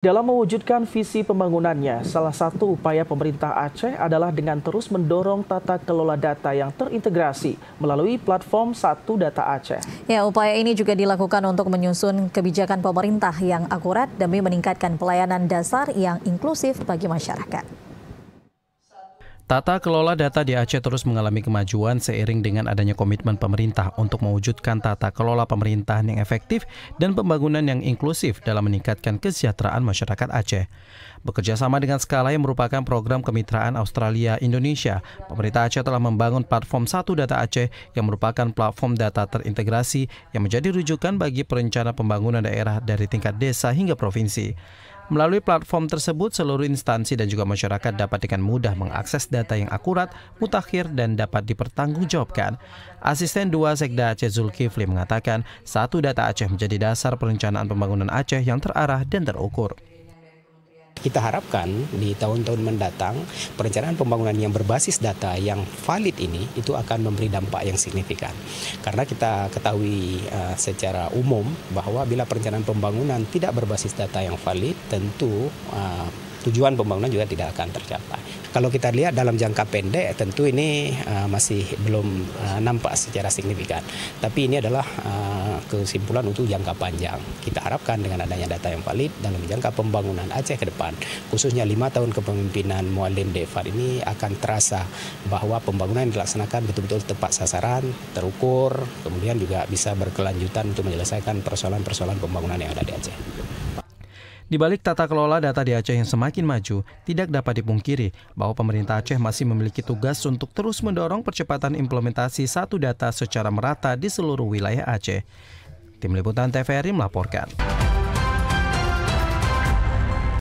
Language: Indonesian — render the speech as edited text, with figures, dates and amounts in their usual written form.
Dalam mewujudkan visi pembangunannya, salah satu upaya pemerintah Aceh adalah dengan terus mendorong tata kelola data yang terintegrasi melalui platform Satu Data Aceh. Ya, upaya ini juga dilakukan untuk menyusun kebijakan pemerintah yang akurat demi meningkatkan pelayanan dasar yang inklusif bagi masyarakat. Tata kelola data di Aceh terus mengalami kemajuan seiring dengan adanya komitmen pemerintah untuk mewujudkan tata kelola pemerintahan yang efektif dan pembangunan yang inklusif dalam meningkatkan kesejahteraan masyarakat Aceh. Bekerja sama dengan Skala yang merupakan program kemitraan Australia-Indonesia, pemerintah Aceh telah membangun platform Satu Data Aceh yang merupakan platform data terintegrasi yang menjadi rujukan bagi perencana pembangunan daerah dari tingkat desa hingga provinsi. Melalui platform tersebut, seluruh instansi dan juga masyarakat dapat dengan mudah mengakses data yang akurat, mutakhir, dan dapat dipertanggungjawabkan. Asisten 2 Sekda Aceh Zulkifli mengatakan, Satu Data Aceh menjadi dasar perencanaan pembangunan Aceh yang terarah dan terukur. Kita harapkan di tahun-tahun mendatang perencanaan pembangunan yang berbasis data yang valid ini itu akan memberi dampak yang signifikan. Karena kita ketahui secara umum bahwa bila perencanaan pembangunan tidak berbasis data yang valid, tentu tujuan pembangunan juga tidak akan tercapai. Kalau kita lihat dalam jangka pendek, tentu ini masih belum nampak secara signifikan. Tapi ini adalah kesimpulan untuk jangka panjang. Kita harapkan dengan adanya data yang valid dalam jangka pembangunan Aceh ke depan, khususnya 5 tahun kepemimpinan Muallim Defar ini akan terasa bahwa pembangunan yang dilaksanakan betul-betul tepat sasaran, terukur, kemudian juga bisa berkelanjutan untuk menyelesaikan persoalan-persoalan pembangunan yang ada di Aceh. Di balik tata kelola data di Aceh yang semakin maju, tidak dapat dipungkiri bahwa pemerintah Aceh masih memiliki tugas untuk terus mendorong percepatan implementasi Satu Data secara merata di seluruh wilayah Aceh. Tim Liputan TVRI melaporkan.